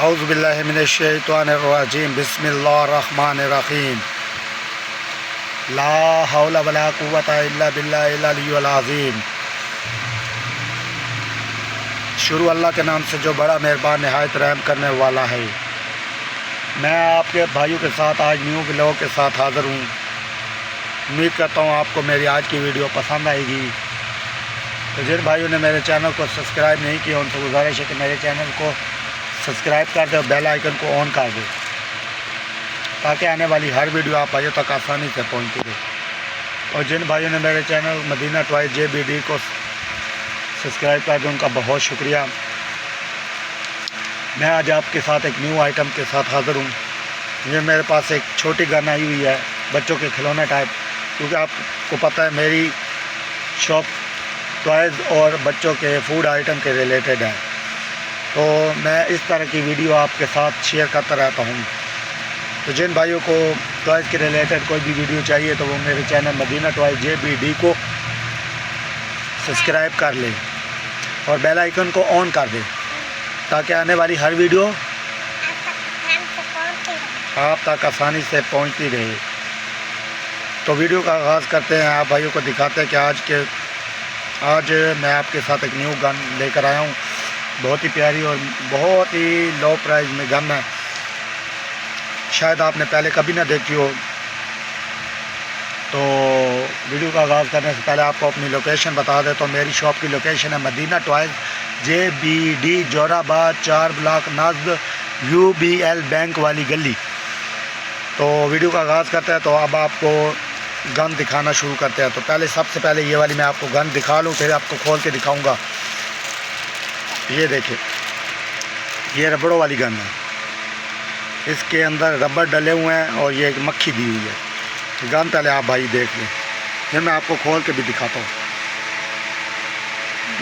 औज़ु बिल्लाहि मिनश्शैतानिर्रजीम बिस्मिल्लाहिर्रहमानिर्रहीम ला हौला वला कुव्वता इल्ला बिल्लाहिल अलिय्युल अज़ीम। शुरू अल्लाह के नाम से जो बड़ा मेहरबान नहायत रहम करने वाला है। मैं आपके भाइयों के साथ आज न्यू व्लॉग के साथ हाज़िर हूँ। उम्मीद करता हूँ आपको मेरी आज की वीडियो पसंद आएगी। तो जिन भाइयों ने मेरे चैनल को सब्सक्राइब नहीं किया उनसे गुजारिश है कि मेरे चैनल को सब्सक्राइब कर दो, बेल आइकन को ऑन कर दो ताकि आने वाली हर वीडियो आप भाइयों तक आसानी से पहुँचती रहे। और जिन भाइयों ने मेरे चैनल मदीना टॉयज़ JBD को सब्सक्राइब कर दो उनका बहुत शुक्रिया। मैं आज आपके साथ एक न्यू आइटम के साथ हाज़िर हूँ। ये मेरे पास एक छोटी गन आई हुई है, बच्चों के खिलौने टाइप, क्योंकि आपको पता है मेरी शॉप टॉयज़ और बच्चों के फूड आइटम के रिलेटेड है। तो मैं इस तरह की वीडियो आपके साथ शेयर करता रहता हूँ। तो जिन भाइयों को टॉयज़ के रिलेटेड कोई भी वीडियो चाहिए तो वो मेरे चैनल मदीना टॉयज़ JBD को सब्सक्राइब कर लें और बेल आइकन को ऑन कर दें ताकि आने वाली हर वीडियो आप तक आसानी से पहुंचती रहे। तो वीडियो का आगाज़ करते हैं। आप भाइयों को दिखाते हैं कि आज मैं आपके साथ एक न्यू गन लेकर आया हूं। बहुत ही प्यारी और बहुत ही लो प्राइस में गन है, शायद आपने पहले कभी ना देखी हो। तो वीडियो का आगाज़ करने से पहले आपको अपनी लोकेशन बता दें। तो मेरी शॉप की लोकेशन है Madina toys JBD Jorabad 4 block नज़द UBL बैंक वाली गली। तो वीडियो का आगाज़ करते हैं। तो अब आपको गन दिखाना शुरू करते हैं। तो सबसे पहले ये वाली मैं आपको गन दिखा लूँ, फिर आपको खोल के दिखाऊंगा। ये देखिए, ये रबड़ों वाली गन है, इसके अंदर रबड़ डले हुए हैं और ये एक मक्खी दी हुई है। गन पहले आप भाई देख लें, फिर मैं आपको खोल के भी दिखाता हूँ।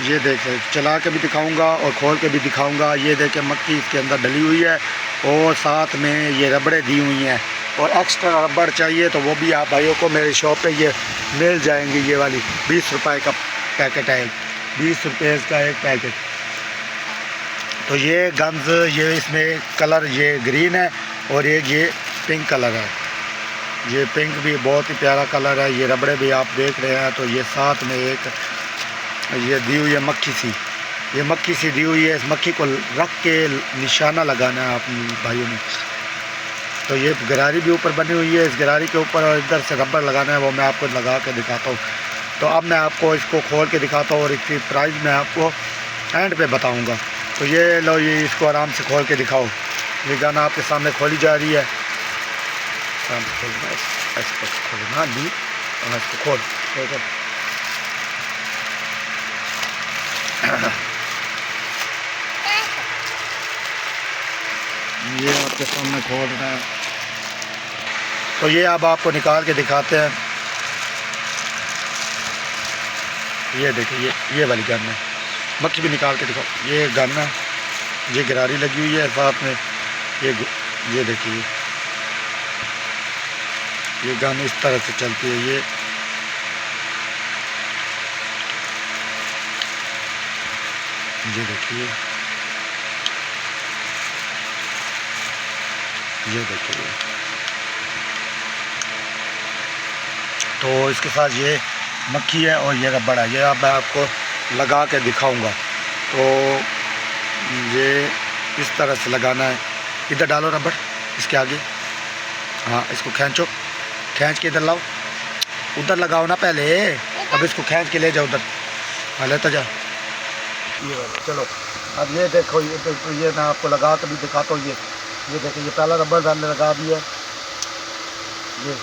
ये देखें, चला के भी दिखाऊंगा और खोल के भी दिखाऊंगा। ये देखें, मक्खी इसके अंदर डली हुई है और साथ में ये रबड़े दी हुई हैं। और एक्स्ट्रा रबड़ चाहिए तो वो भी आप भाइयों को मेरे शॉप पे ये मिल जाएंगे। ये वाली 20 रुपये का पैकेट है, 20 रुपये का एक पैकेट। तो ये गन्स, ये इसमें कलर ये ग्रीन है और ये पिंक कलर है। ये पिंक भी बहुत ही प्यारा कलर है। ये रबड़े भी आप देख रहे हैं। तो ये साथ में एक ये दी हुई है मक्खी सी, ये मक्खी सी दी हुई है। इस मक्खी को रख के निशाना लगाना है अपने भाइयों ने। तो ये गरारी भी ऊपर बनी हुई है, इस गरारी के ऊपर और इधर से रबड़ लगाना है, वो मैं आपको लगा के दिखाता हूँ। तो अब मैं आपको इसको खोल के दिखाता हूँ और इसकी प्राइस मैं आपको एंड पे बताऊँगा। तो ये लो, ये इसको आराम से खोल के दिखाओ। ये गन आपके सामने खोली जा रही है। इसको खोलना दी और इसको खोल ये आपके सामने खोल रहे हैं। तो ये अब आपको निकाल के दिखाते हैं। ये देखिए, ये वाली गन है, मक्खी भी निकाल के दिखाओ। ये गन है, ये गरारी लगी हुई है साथ में। ये देखिए, ये गन इस तरह से चलती है। ये देखिए, ये देखिए। तो इसके साथ ये मक्खी है और ये रबड़ है। ये अब मैं आपको लगा के दिखाऊंगा। तो ये इस तरह से लगाना है। इधर डालो रबड़, इसके आगे, हाँ इसको खींचो, खींच के इधर लाओ, उधर लगाओ ना पहले, अब इसको खींच के ले जाओ उधर। हाँ लेता जा। ये चलो, अब ये देखो, ये मैं आपको लगा के भी दिखाता हूँ। ये देखिए, ये पहला रबड़ मैंने लगा दिया। ये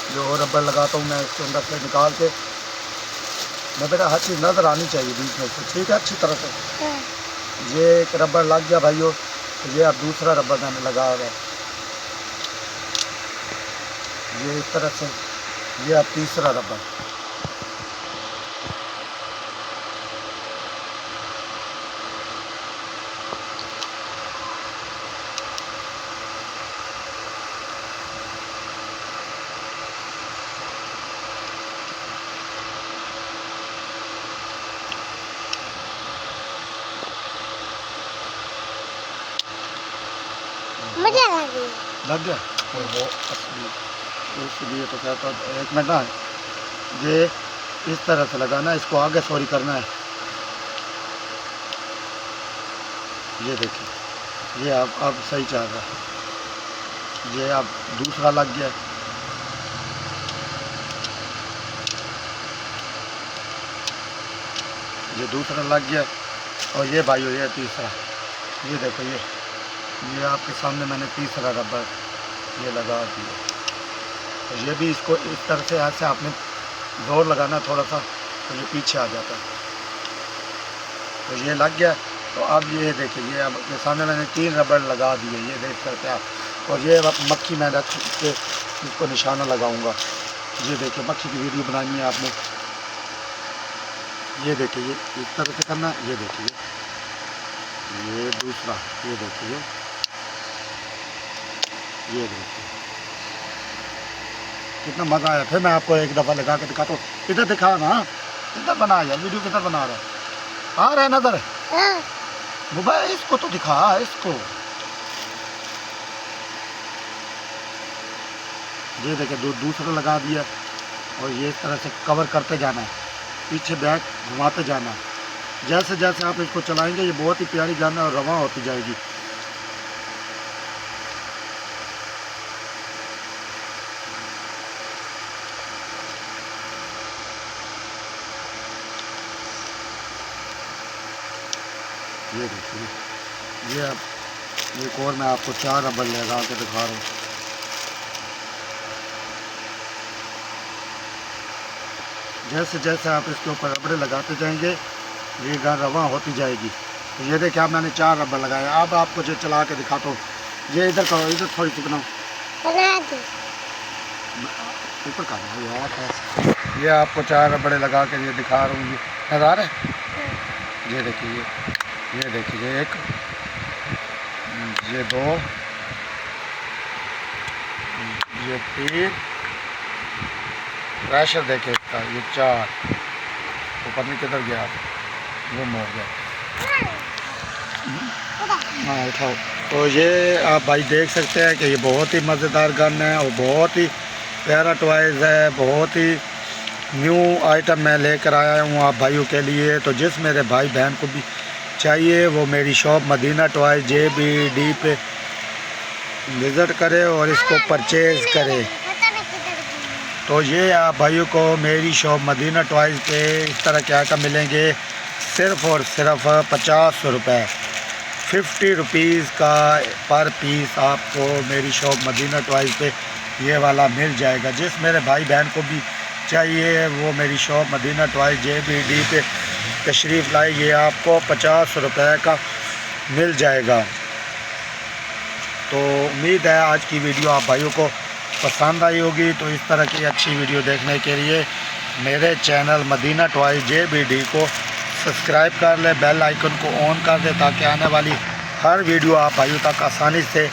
जो रबड़ लगाता हूँ मैं इसके अंदर से निकाल के, मैं बेटा हर चीज़ नज़र आनी चाहिए बीच में से, ठीक है, अच्छी तरह से। ये एक रबड़ लग गया भाइयों। तो ये अब दूसरा रबड़ मैंने लगा है, ये इस तरह से। ये अब तीसरा रबड़। मुझे लगी लग गया और वो असली, इसलिए तो कहता हूँ। एक मिनट ना, ये इस तरह से लगाना है, इसको आगे सॉरी करना है। ये देखिए, ये अब सही चल रहा है। ये अब दूसरा लग गया, ये दूसरा लग गया, और ये भाइयों ये तीसरा। ये देखो, ये आपके सामने मैंने तीसरा रबर ये लगा दिया। तो ये भी इसको इस तरह से ऐसे आपने जोर लगाना थोड़ा सा, तो ये पीछे आ जाता है। तो ये लग गया। तो अब ये देखिए, ये अब अपने सामने मैंने 3 रबर लगा दिए, ये देख सकते हैं आप। और ये अब मक्खी मैं रख के इसको निशाना लगाऊंगा। ये देखिए, मक्खी की वीडियो बनानी है आपने। ये देखिए, ये इस तरह से करना है। ये देखिए, ये दूसरा, ये देखिए, ये देखिए कितना मज़ा आया। फिर मैं आपको एक दफ़ा लगा के दिखाता हूँ। इधर दिखा ना, इधर बना यार, वीडियो किधर बना रहा है? आ रहा है नज़र? मोबाइल इसको तो दिखा, इसको। ये देखिए, दूसरा लगा दिया, और ये इस तरह से कवर करते जाना है, पीछे बैक घुमाते जाना है। जैसे जैसे आप इसको चलाएंगे ये बहुत ही प्यारी गन है और रवां होती जाएगी। ये देखिए, ये अब एक और मैं आपको 4 रबर लगा के दिखा रहा हूँ। जैसे जैसे आप इसके ऊपर रबड़े लगाते जाएंगे ये गन रवां होती जाएगी। तो ये देखिए, अब मैंने 4 रबर लगाया। अब आपको जो चला के दिखाता हूँ। ये इधर करो, इधर थोड़ी सी बनाओ, ऊपर का यार। ये आपको 4 रबड़े लगा के ये दिखा रहा हूँ। ये नज़र आ रहा है? ये देखिए, ये देखिए, 1, ये 2, ये 3, प्रेशर देखे इसका, ये 4। ऊपर नहीं किधर गया, गुम हो गया। हाँ उठाओ। तो ये आप भाई देख सकते हैं कि ये बहुत ही मज़ेदार गन है और बहुत ही प्यारा टॉयज़ है। बहुत ही न्यू आइटम मैं लेकर आया हूँ आप भाइयों के लिए। तो जिस मेरे भाई बहन को भी चाहिए वो मेरी शॉप मदीना टॉय JBD पे विज़िट करे और इसको परचेज़ करे। तो ये आप भाइयों को मेरी शॉप मदीना टॉयज़ पे इस तरह के आइटम मिलेंगे सिर्फ़ और सिर्फ 50 रुपये, 50 रुपीज़ का पर पीस आपको मेरी शॉप मदीना टॉयज़ पे ये वाला मिल जाएगा। जिस मेरे भाई बहन को भी चाहिए वो मेरी शॉप मदीना टॉयज़ JBD पे तशरीफ़ लाए, ये आपको 50 रुपये का मिल जाएगा। तो उम्मीद है आज की वीडियो आप भाइयों को पसंद आई होगी। तो इस तरह की अच्छी वीडियो देखने के लिए मेरे चैनल मदीना टॉयज़ JBD को सब्सक्राइब कर ले, बेल आइकन को ऑन कर दे ताकि आने वाली हर वीडियो आप भाइयों तक आसानी से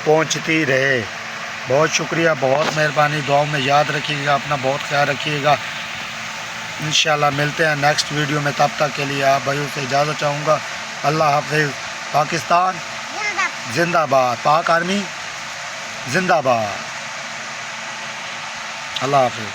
पहुंचती रहे। बहुत शुक्रिया, बहुत मेहरबानी। दुआओं में याद रखिएगा, अपना बहुत ख्याल रखिएगा। इंशाल्लाह मिलते हैं नेक्स्ट वीडियो में। तब तक के लिए आप भाइयों से इजाज़त चाहूँगा। अल्लाह हाफिज़। पाकिस्तान जिंदाबाद, पाक आर्मी जिंदाबाद। अल्लाह हाफिज़।